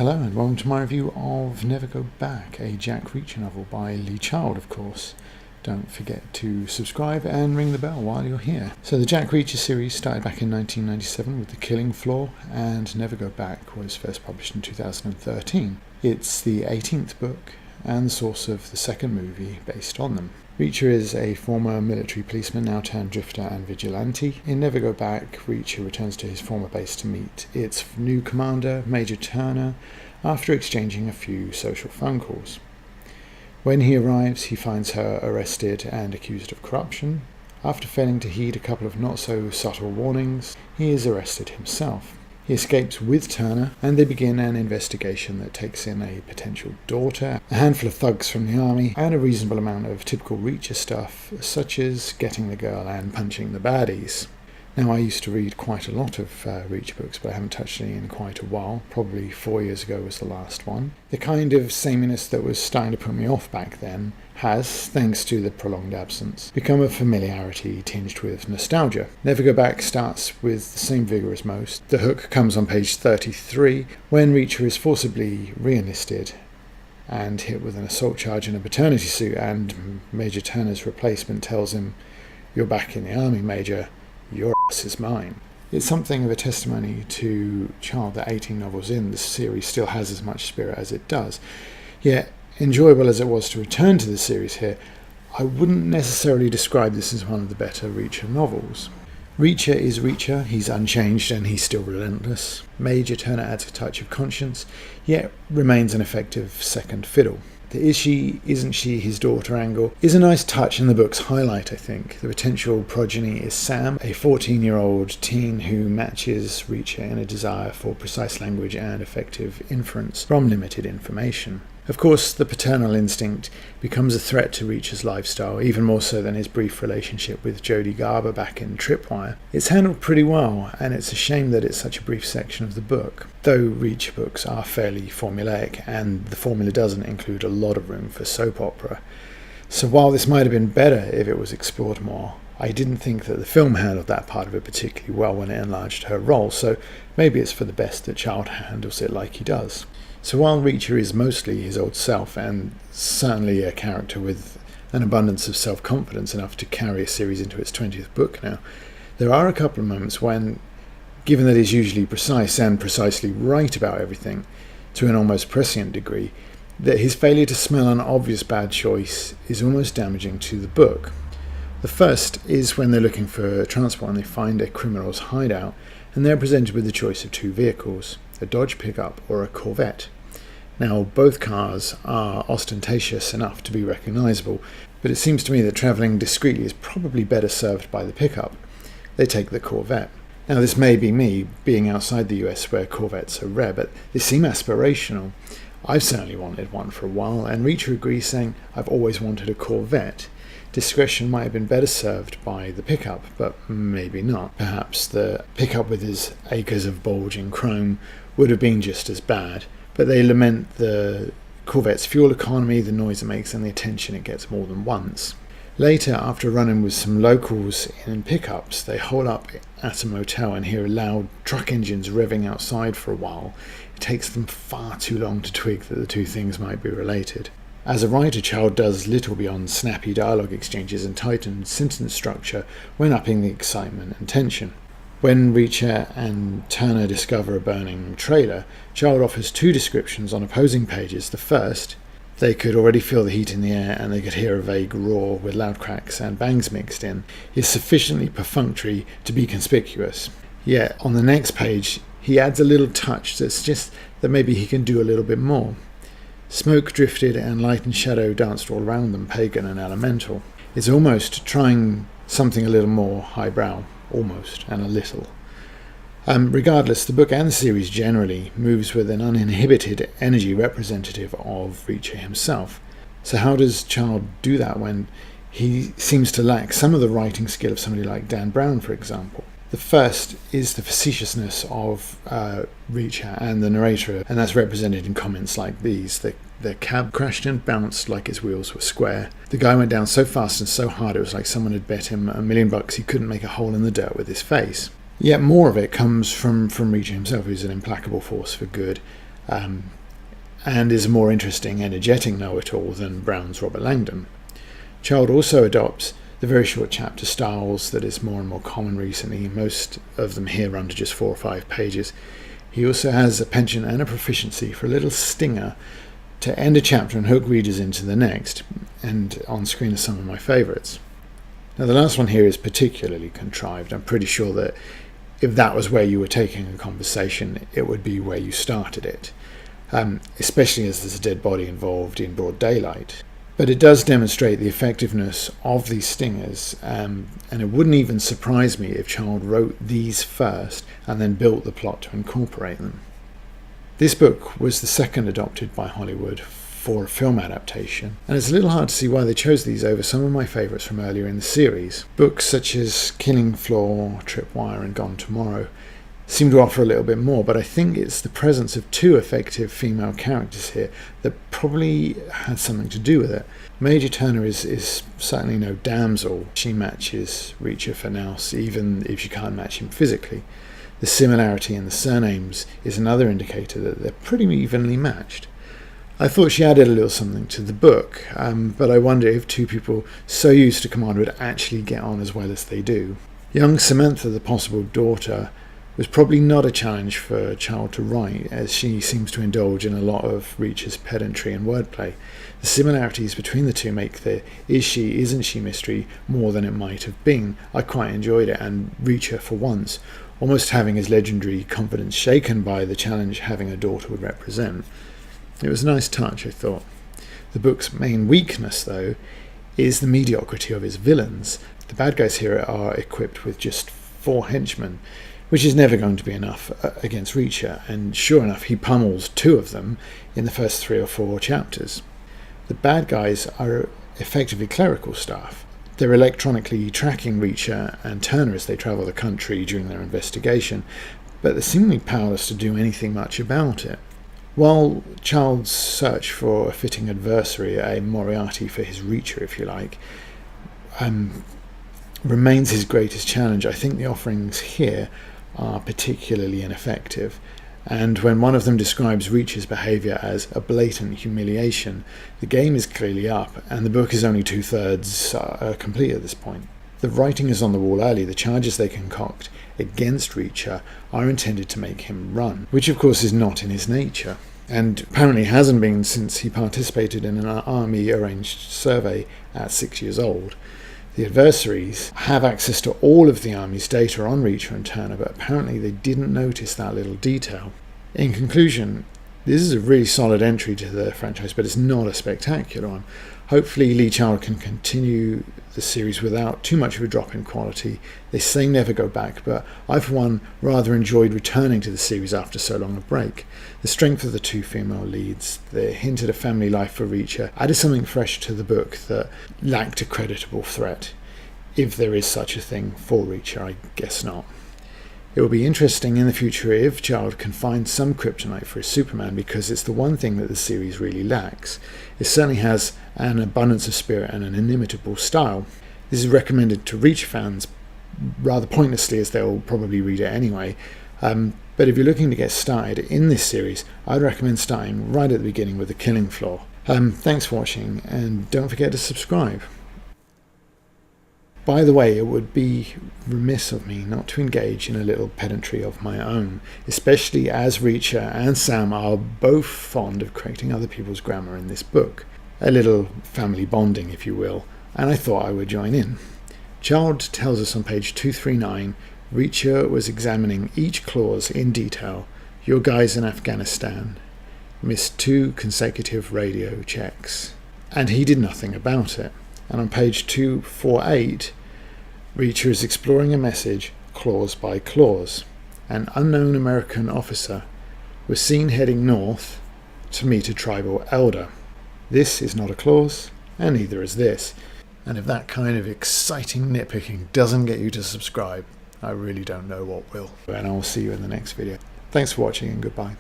Hello and welcome to my review of Never Go Back, a Jack Reacher novel by Lee Child, of course. Don't forget to subscribe and ring the bell while you're here. So the Jack Reacher series started back in 1997 with The Killing Floor, and Never Go Back was first published in 2013. It's the 18th book and the source of the second movie based on them. Reacher is a former military policeman, now turned drifter and vigilante. In Never Go Back, Reacher returns to his former base to meet its new commander, Major Turner, after exchanging a few social phone calls. When he arrives, he finds her arrested and accused of corruption. After failing to heed a couple of not-so-subtle warnings, he is arrested himself. He escapes with Turner, and they begin an investigation that takes in a potential daughter, a handful of thugs from the army, and a reasonable amount of typical Reacher stuff, such as getting the girl and punching the baddies. Now, I used to read quite a lot of Reacher books, but I haven't touched any in quite a while. Probably 4 years ago was the last one. The kind of sameness that was starting to put me off back then has, thanks to the prolonged absence, become a familiarity tinged with nostalgia. Never Go Back starts with the same vigour as most. The hook comes on page 33, when Reacher is forcibly re-enlisted and hit with an assault charge in a paternity suit, and Major Turner's replacement tells him, "You're back in the army, Major. Your ass is mine." It's something of a testimony to Child that 18 novels in, the series still has as much spirit as it does. Yet, enjoyable as it was to return to the series here, I wouldn't necessarily describe this as one of the better Reacher novels. Reacher is Reacher, he's unchanged and he's still relentless. Major Turner adds a touch of conscience, yet remains an effective second fiddle. The is she, isn't she his daughter angle is a nice touch in the book's highlight, I think. The potential progeny is Sam, a 14-year-old teen who matches Reacher in a desire for precise language and effective inference from limited information. Of course, the paternal instinct becomes a threat to Reacher's lifestyle, even more so than his brief relationship with Jodie Garber back in Tripwire. It's handled pretty well, and it's a shame that it's such a brief section of the book. Though Reacher books are fairly formulaic, and the formula doesn't include a lot of room for soap opera. So while this might have been better if it was explored more, I didn't think that the film handled that part of it particularly well when it enlarged her role, so maybe it's for the best that Child handles it like he does. So while Reacher is mostly his old self, and certainly a character with an abundance of self-confidence enough to carry a series into its 20th book now, there are a couple of moments when, given that he's usually precise and precisely right about everything, to an almost prescient degree, that his failure to smell an obvious bad choice is almost damaging to the book. The first is when they're looking for transport and they find a criminal's hideout, and they're presented with the choice of two vehicles, a Dodge pickup or a Corvette. Now, both cars are ostentatious enough to be recognisable, but it seems to me that travelling discreetly is probably better served by the pickup. They take the Corvette. Now, this may be me being outside the US where Corvettes are rare, but they seem aspirational. I've certainly wanted one for a while, and Reacher agrees, saying, "I've always wanted a Corvette." Discretion might have been better served by the pickup, but maybe not. Perhaps the pickup with his acres of bulging chrome would have been just as bad, but they lament the Corvette's fuel economy, the noise it makes, and the attention it gets more than once. Later, after running with some locals in pickups, they hole up at a motel and hear loud truck engines revving outside for a while. It takes them far too long to twig that the two things might be related. As a writer, Child does little beyond snappy dialogue exchanges and tightened sentence structure when upping the excitement and tension. When Reacher and Turner discover a burning trailer, Child offers two descriptions on opposing pages. The first, they could already feel the heat in the air and they could hear a vague roar with loud cracks and bangs mixed in, is sufficiently perfunctory to be conspicuous. Yet on the next page, he adds a little touch that suggests that maybe he can do a little bit more. Smoke drifted and light and shadow danced all around them, pagan and elemental. It's almost trying something a little more highbrow, almost, and a little. Regardless, the book and the series generally moves with an uninhibited energy representative of Reacher himself. So how does Child do that when he seems to lack some of the writing skill of somebody like Dan Brown, for example? The first is the facetiousness of Reacher and the narrator, and that's represented in comments like these. The cab crashed and bounced like its wheels were square. The guy went down so fast and so hard it was like someone had bet him $1 million he couldn't make a hole in the dirt with his face. Yet more of it comes from Reacher himself, who's an implacable force for good, and is a more interesting, energetic know-it-all than Brown's Robert Langdon. Child also adopts the very short chapter styles that is more and more common recently. Most of them here run to just 4 or 5 pages. He also has a penchant and a proficiency for a little stinger to end a chapter and hook readers into the next, and on screen are some of my favourites. Now the last one here is particularly contrived. I'm pretty sure that if that was where you were taking a conversation, it would be where you started it, especially as there's a dead body involved in broad daylight. But it does demonstrate the effectiveness of these stingers, and it wouldn't even surprise me if Child wrote these first and then built the plot to incorporate them. This book was the second adopted by Hollywood for a film adaptation, and it's a little hard to see why they chose these over some of my favourites from earlier in the series. Books such as Killing Floor, Tripwire and Gone Tomorrow seem to offer a little bit more, but I think it's the presence of 2 effective female characters here that probably had something to do with it. Major Turner is certainly no damsel. She matches Reacher for Nouse, even if she can't match him physically. The similarity in the surnames is another indicator that they're pretty evenly matched. I thought she added a little something to the book, but I wonder if 2 people so used to command would actually get on as well as they do. Young Samantha, the possible daughter, was probably not a challenge for Child to write, as she seems to indulge in a lot of Reacher's pedantry and wordplay. The similarities between the 2 make the is she, isn't she mystery more than it might have been. I quite enjoyed it, and Reacher, for once, almost having his legendary confidence shaken by the challenge having a daughter would represent. It was a nice touch, I thought. The book's main weakness, though, is the mediocrity of his villains. The bad guys here are equipped with just 4 henchmen, which is never going to be enough against Reacher, and sure enough he pummels 2 of them in the first 3 or 4 chapters. The bad guys are effectively clerical staff. They're electronically tracking Reacher and Turner as they travel the country during their investigation, but they're seemingly powerless to do anything much about it. While Child's search for a fitting adversary, a Moriarty for his Reacher if you like, remains his greatest challenge, I think the offerings here are particularly ineffective, and when one of them describes Reacher's behaviour as a blatant humiliation, the game is clearly up, and the book is only 2/3 complete at this point. The writing is on the wall early. The charges they concoct against Reacher are intended to make him run, which of course is not in his nature, and apparently hasn't been since he participated in an army-arranged survey at 6 years old. The adversaries have access to all of the army's data on Reacher and Turner, but apparently they didn't notice that little detail. In conclusion, this is a really solid entry to the franchise, but it's not a spectacular one. Hopefully Lee Child can continue the series without too much of a drop in quality. They say never go back, but I for one rather enjoyed returning to the series after so long a break. The strength of the 2 female leads, the hint at a family life for Reacher, added something fresh to the book that lacked a creditable threat. If there is such a thing for Reacher, I guess not. It will be interesting in the future if Child can find some kryptonite for his Superman, because it's the one thing that the series really lacks. It certainly has an abundance of spirit and an inimitable style. This is recommended to Reacher fans rather pointlessly, as they'll probably read it anyway. But if you're looking to get started in this series, I'd recommend starting right at the beginning with The Killing Floor. Thanks for watching, and don't forget to subscribe. By the way, it would be remiss of me not to engage in a little pedantry of my own, especially as Reacher and Sam are both fond of correcting other people's grammar in this book. A little family bonding, if you will, and I thought I would join in. Child tells us on page 239, Reacher was examining each clause in detail. Your guys in Afghanistan missed 2 consecutive radio checks, and he did nothing about it. And on page 248, Reacher is exploring a message clause by clause. An unknown American officer was seen heading north to meet a tribal elder. This is not a clause, and neither is this. And if that kind of exciting nitpicking doesn't get you to subscribe, I really don't know what will. And I will see you in the next video. Thanks for watching, and goodbye.